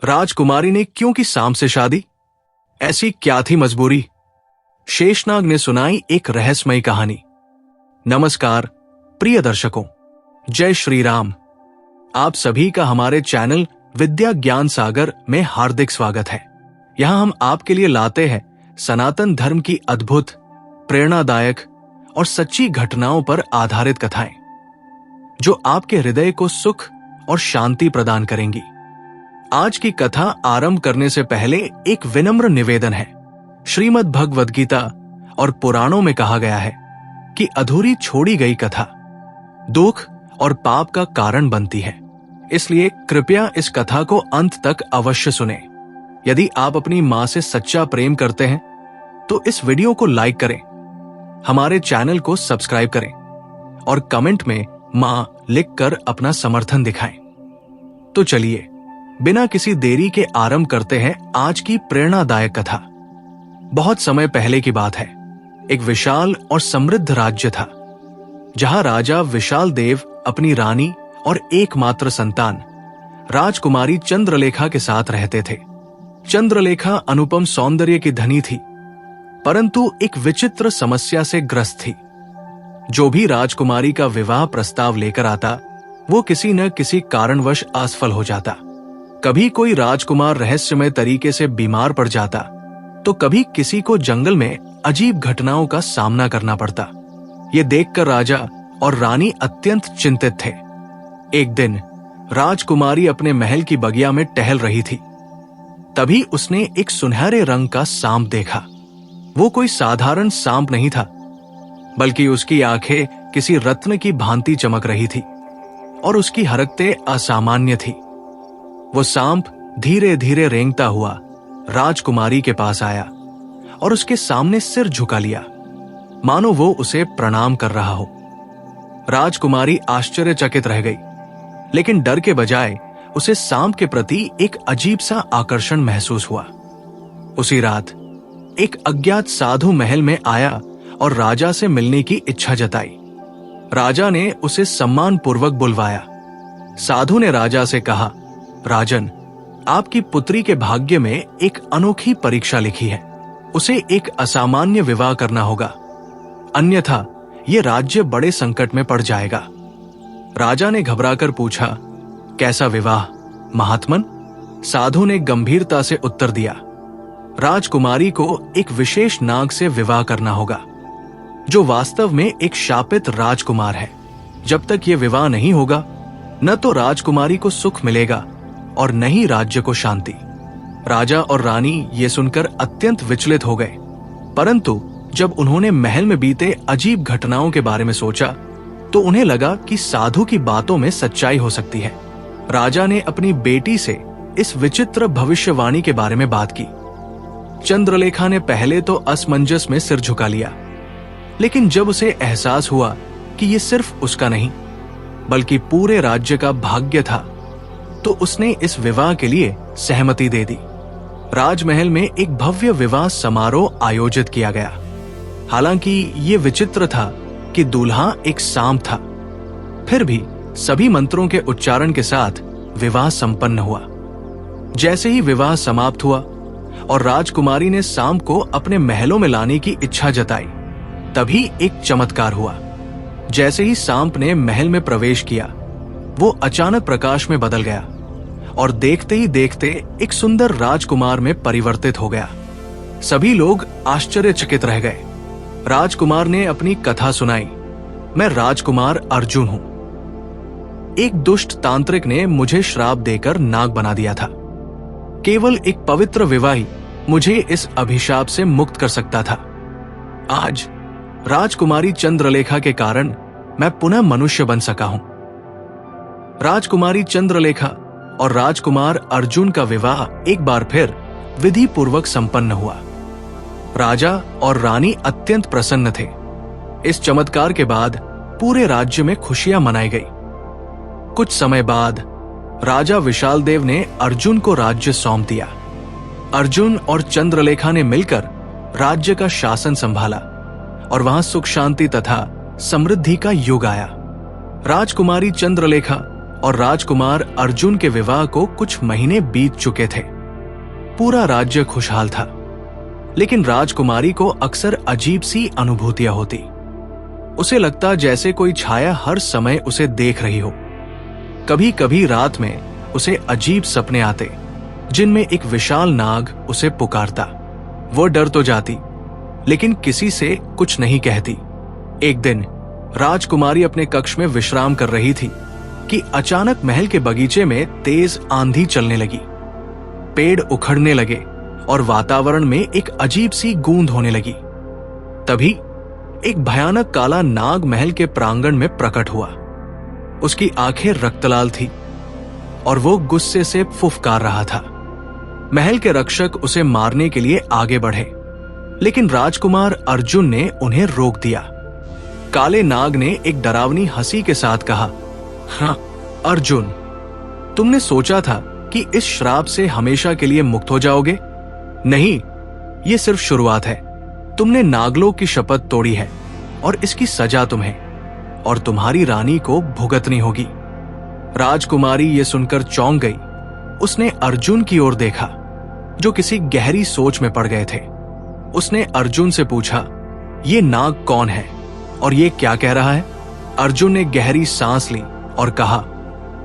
राजकुमारी ने क्यों की सांप से शादी? ऐसी क्या थी मजबूरी? शेषनाग ने सुनाई एक रहस्यमयी कहानी। नमस्कार प्रिय दर्शकों, जय श्री राम। आप सभी का हमारे चैनल विद्या ज्ञान सागर में हार्दिक स्वागत है। यहां हम आपके लिए लाते हैं सनातन धर्म की अद्भुत, प्रेरणादायक और सच्ची घटनाओं पर आधारित कथाएं, जो आपके हृदय को सुख और शांति प्रदान करेंगी। आज की कथा आरंभ करने से पहले एक विनम्र निवेदन है। श्रीमद् भगवद गीता और पुराणों में कहा गया है कि अधूरी छोड़ी गई कथा दुख और पाप का कारण बनती है। इसलिए कृपया इस कथा को अंत तक अवश्य सुनें। यदि आप अपनी मां से सच्चा प्रेम करते हैं तो इस वीडियो को लाइक करें, हमारे चैनल को सब्सक्राइब करें और कमेंट में मां लिखकर अपना समर्थन दिखाएं। तो चलिए बिना किसी देरी के आरंभ करते हैं आज की प्रेरणादायक कथा। बहुत समय पहले की बात है। एक विशाल और समृद्ध राज्य था, जहां राजा विशाल देव अपनी रानी और एकमात्र संतान राजकुमारी चंद्रलेखा के साथ रहते थे। चंद्रलेखा अनुपम सौंदर्य की धनी थी, परंतु एक विचित्र समस्या से ग्रस्त थी। जो भी राजकुमारी का विवाह प्रस्ताव लेकर आता, वो किसी न किसी कारणवश असफल हो जाता। कभी कोई राजकुमार रहस्यमय तरीके से बीमार पड़ जाता, तो कभी किसी को जंगल में अजीब घटनाओं का सामना करना पड़ता। ये देखकर राजा और रानी अत्यंत चिंतित थे। एक दिन राजकुमारी अपने महल की बगिया में टहल रही थी। तभी उसने एक सुनहरे रंग का सांप देखा। वो कोई साधारण सांप नहीं था, बल्कि उसकी आंखें किसी रत्न की भांति चमक रही थी और उसकी हरकतें असामान्य थी। वो सांप धीरे धीरे रेंगता हुआ राजकुमारी के पास आया और उसके सामने सिर झुका लिया, मानो वो उसे प्रणाम कर रहा हो। राजकुमारी आश्चर्यचकित रह गई, लेकिन डर के बजाय उसे सांप के प्रति एक अजीब सा आकर्षण महसूस हुआ। उसी रात एक अज्ञात साधु महल में आया और राजा से मिलने की इच्छा जताई। राजा ने उसे सम्मान पूर्वक बुलवाया। साधु ने राजा से कहा, राजन, आपकी पुत्री के भाग्य में एक अनोखी परीक्षा लिखी है। उसे एक असामान्य विवाह करना होगा, अन्यथा ये राज्य बड़े संकट में पड़ जाएगा। राजा ने घबराकर पूछा, कैसा विवाह महात्मन? साधु ने गंभीरता से उत्तर दिया, राजकुमारी को एक विशेष नाग से विवाह करना होगा, जो वास्तव में एक शापित राजकुमार है। जब तक ये विवाह नहीं होगा, न तो राजकुमारी को सुख मिलेगा और न ही राज्य को शांति। राजा और रानी ये सुनकर अत्यंत विचलित हो गए, परंतु जब उन्होंने महल में बीते अजीब घटनाओं के बारे में सोचा, तो उन्हें लगा कि साधु की बातों में सच्चाई हो सकती है। राजा ने अपनी बेटी से इस विचित्र भविष्यवाणी के बारे में बात की। चंद्रलेखा ने पहले तो असमंजस में सिर झुका लिया, लेकिन जब उसे एहसास हुआ कि ये सिर्फ उसका नहीं, बल्कि पूरे राज्य का भाग्य था, तो उसने इस विवाह के लिए सहमति दे दी। राजमहल में एक भव्य विवाह समारोह आयोजित किया गया। हालांकि ये विचित्र था कि दूल्हा एक सांप था, फिर भी सभी मंत्रों के उच्चारण के साथ विवाह संपन्न हुआ। जैसे ही विवाह समाप्त हुआ और राजकुमारी ने सांप को अपने महलों में लाने की इच्छा जताई, तभी एक चमत्कार हुआ। जैसे ही सांप ने महल में प्रवेश किया, वो अचानक प्रकाश में बदल गया और देखते ही देखते एक सुंदर राजकुमार में परिवर्तित हो गया। सभी लोग आश्चर्यचकित रह गए। राजकुमार ने अपनी कथा सुनाई, मैं राजकुमार अर्जुन हूं। एक दुष्ट तांत्रिक ने मुझे श्राप देकर नाग बना दिया था। केवल एक पवित्र विवाही मुझे इस अभिशाप से मुक्त कर सकता था। आज राजकुमारी चंद्रलेखा के कारण मैं पुनः मनुष्य बन सका हूं। राजकुमारी चंद्रलेखा और राजकुमार अर्जुन का विवाह एक बार फिर विधि पूर्वक संपन्न हुआ। राजा और रानी अत्यंत प्रसन्न थे। इस चमत्कार के बाद पूरे राज्य में खुशियां मनाई गई। कुछ समय बाद राजा विशाल देव ने अर्जुन को राज्य सौंप दिया। अर्जुन और चंद्रलेखा ने मिलकर राज्य का शासन संभाला और वहां सुख शांति तथा समृद्धि का युग आया। राजकुमारी चंद्रलेखा और राजकुमार अर्जुन के विवाह को कुछ महीने बीत चुके थे। पूरा राज्य खुशहाल था, लेकिन राजकुमारी को अक्सर अजीब सी अनुभूतियां होती। उसे लगता जैसे कोई छाया हर समय उसे देख रही हो। कभी कभी रात में उसे अजीब सपने आते, जिनमें एक विशाल नाग उसे पुकारता। वो डर तो जाती, लेकिन किसी से कुछ नहीं कहती। एक दिन राजकुमारी अपने कक्ष में विश्राम कर रही थी कि अचानक महल के बगीचे में तेज आंधी चलने लगी। पेड़ उखड़ने लगे और वातावरण में एक अजीब सी गूंज होने लगी। तभी एक भयानक काला नाग महल के प्रांगण में प्रकट हुआ। उसकी आंखें रक्तलाल थी और वो गुस्से से फुफकार रहा था। महल के रक्षक उसे मारने के लिए आगे बढ़े, लेकिन राजकुमार अर्जुन ने उन्हें रोक दिया। काले नाग ने एक डरावनी हंसी के साथ कहा, हाँ अर्जुन, तुमने सोचा था कि इस श्राप से हमेशा के लिए मुक्त हो जाओगे? नहीं, ये सिर्फ शुरुआत है। तुमने नागलोक की शपथ तोड़ी है और इसकी सजा तुम्हें और तुम्हारी रानी को भुगतनी होगी। राजकुमारी ये सुनकर चौंक गई। उसने अर्जुन की ओर देखा, जो किसी गहरी सोच में पड़ गए थे। उसने अर्जुन से पूछा, ये नाग कौन है और ये क्या कह रहा है? अर्जुन ने गहरी सांस ली और कहा,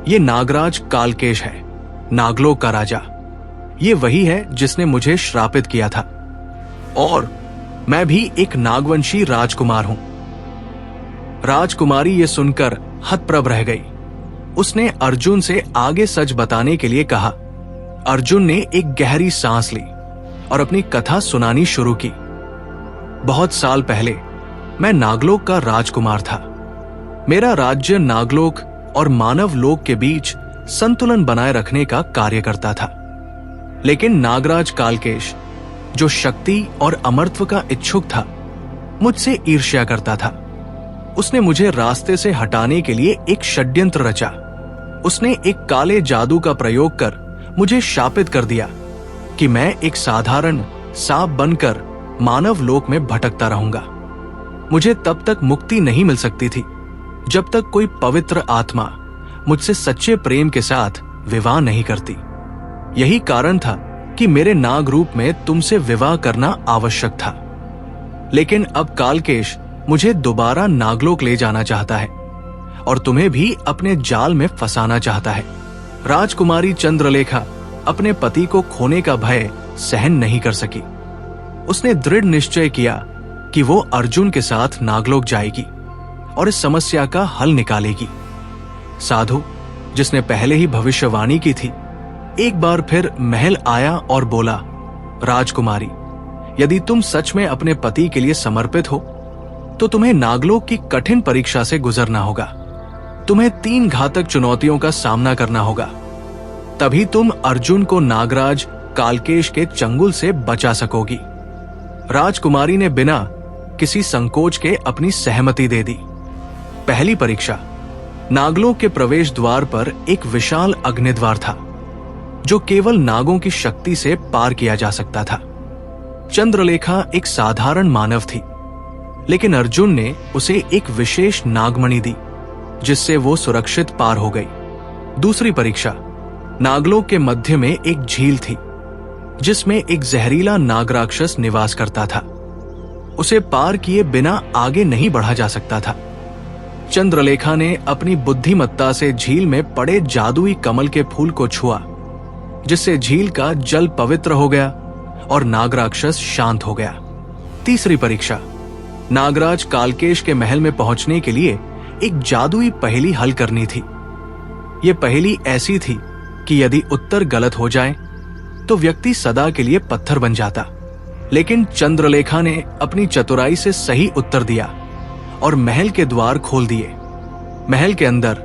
ये नागराज कालकेश है, नागलोक का राजा। ये वही है जिसने मुझे श्रापित किया था, और मैं भी एक नागवंशी राजकुमार हूं। राजकुमारी ये सुनकर हतप्रभ रह गई। उसने अर्जुन से आगे सच बताने के लिए कहा। अर्जुन ने एक गहरी सांस ली और अपनी कथा सुनानी शुरू की। बहुत साल पहले मैं नागलोक का राजकुमार था। मेरा राज्य नागलोक और मानव लोक के बीच संतुलन बनाए रखने का कार्य करता था। लेकिन नागराज कालकेश, जो शक्ति और अमरत्व का इच्छुक था, मुझसे ईर्ष्या करता था। उसने मुझे रास्ते से हटाने के लिए एक षड्यंत्र रचा। उसने एक काले जादू का प्रयोग कर मुझे शापित कर दिया कि मैं एक साधारण सांप बनकर मानव लोक में भटकता रहूंगा। मुझे तब तक मुक्ति नहीं मिल सकती थी जब तक कोई पवित्र आत्मा मुझसे सच्चे प्रेम के साथ विवाह नहीं करती। यही कारण था कि मेरे नाग रूप में तुमसे विवाह करना आवश्यक था। लेकिन अब कालकेश मुझे दोबारा नागलोक ले जाना चाहता है और तुम्हें भी अपने जाल में फंसाना चाहता है। राजकुमारी चंद्रलेखा अपने पति को खोने का भय सहन नहीं कर सकी। उसने दृढ़ निश्चय किया कि वो अर्जुन के साथ नागलोक जाएगी और इस समस्या का हल निकालेगी। साधु, जिसने पहले ही भविष्यवाणी की थी, एक बार फिर महल आया और बोला, राजकुमारी, यदि तुम सच में अपने पति के लिए समर्पित हो तो तुम्हें नागलोक की कठिन परीक्षा से गुजरना होगा। तुम्हें 3 घातक चुनौतियों का सामना करना होगा, तभी तुम अर्जुन को नागराज कालकेश के चंगुल से बचा सकोगी। राजकुमारी ने बिना किसी संकोच के अपनी सहमति दे दी। पहली परीक्षा, नागलोक के प्रवेश द्वार पर एक विशाल अग्निद्वार था, जो केवल नागों की शक्ति से पार किया जा सकता था। चंद्रलेखा एक साधारण मानव थी, लेकिन अर्जुन ने उसे एक विशेष नागमणि दी, जिससे वो सुरक्षित पार हो गई। दूसरी परीक्षा, नागलोक के मध्य में एक झील थी, जिसमें एक जहरीला नागराक्षस निवास करता था। उसे पार किए बिना आगे नहीं बढ़ा जा सकता था। चंद्रलेखा ने अपनी बुद्धिमत्ता से झील में पड़े जादुई कमल के फूल को छुआ, जिससे झील का जल पवित्र हो गया और नागराक्षस शांत हो गया। तीसरी परीक्षा, नागराज कालकेश के महल में पहुंचने के लिए एक जादुई पहेली हल करनी थी। यह पहेली ऐसी थी कि यदि उत्तर गलत हो जाए तो व्यक्ति सदा के लिए पत्थर बन जाता। लेकिन चंद्रलेखा ने अपनी चतुराई से सही उत्तर दिया और महल के द्वार खोल दिए। महल के अंदर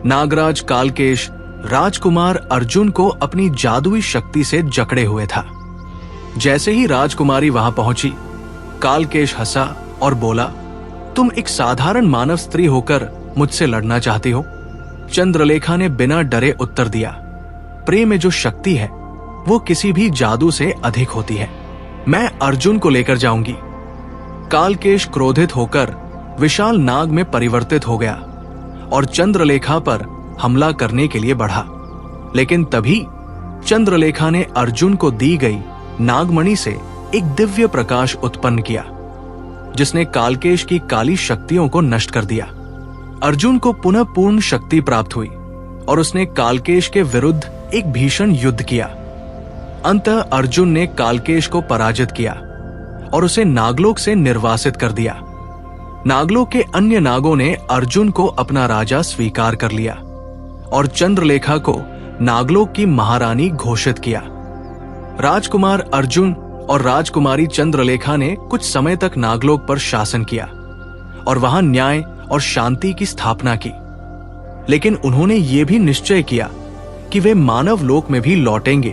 नागराज कालकेश राजकुमार अर्जुन को अपनी जादुई शक्ति से जकड़े हुए था। जैसे ही राजकुमारी वहां पहुंची, कालकेश हंसा और बोला, तुम एक साधारण मानव स्त्री होकर मुझसे लड़ना चाहती हो? चंद्रलेखा ने बिना डरे उत्तर दिया, प्रेम में जो शक्ति है वो किसी भी जादू से अधिक होती है। मैं अर्जुन को लेकर जाऊंगी। कालकेश क्रोधित होकर विशाल नाग में परिवर्तित हो गया और चंद्रलेखा पर हमला करने के लिए बढ़ा, लेकिन तभी चंद्रलेखा ने अर्जुन को दी गई नागमणि से एक दिव्य प्रकाश उत्पन्न किया, जिसने कालकेश की काली शक्तियों को नष्ट कर दिया। अर्जुन को पुनः पूर्ण शक्ति प्राप्त हुई और उसने कालकेश के विरुद्ध एक भीषण युद्ध किया। अंततः अर्जुन ने कालकेश को पराजित किया और उसे नागलोक से निर्वासित कर दिया। नागलोक के अन्य नागों ने अर्जुन को अपना राजा स्वीकार कर लिया और चंद्रलेखा को नागलोक की महारानी घोषित किया। राजकुमार अर्जुन और राजकुमारी चंद्रलेखा ने कुछ समय तक नागलोक पर शासन किया और वहां न्याय और शांति की स्थापना की, लेकिन उन्होंने ये भी निश्चय किया कि वे मानव लोक में भी लौटेंगे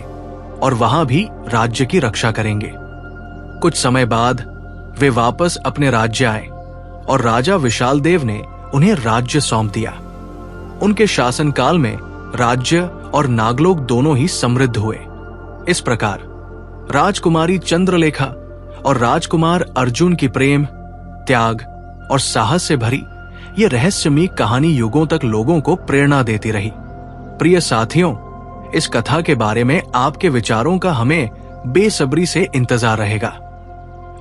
और वहां भी राज्य की रक्षा करेंगे। कुछ समय बाद वे वापस अपने राज्य आए और राजा विशालदेव ने उन्हें राज्य सौंप दिया। उनके शासनकाल में राज्य और नागलोक दोनों ही समृद्ध हुए। इस प्रकार राजकुमारी चंद्रलेखा और राजकुमार अर्जुन की प्रेम, त्याग और साहस से भरी ये रहस्यमयी कहानी युगों तक लोगों को प्रेरणा देती रही। प्रिय साथियों, इस कथा के बारे में आपके विचारों का हमें बेसब्री से इंतजार रहेगा।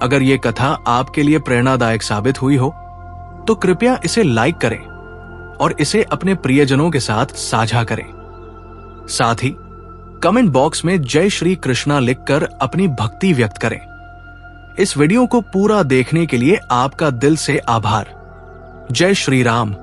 अगर ये कथा आपके लिए प्रेरणादायक साबित हुई हो तो कृपया इसे लाइक करें और इसे अपने प्रियजनों के साथ साझा करें। साथ ही कमेंट बॉक्स में जय श्री कृष्णा लिखकर अपनी भक्ति व्यक्त करें। इस वीडियो को पूरा देखने के लिए आपका दिल से आभार। जय श्री राम।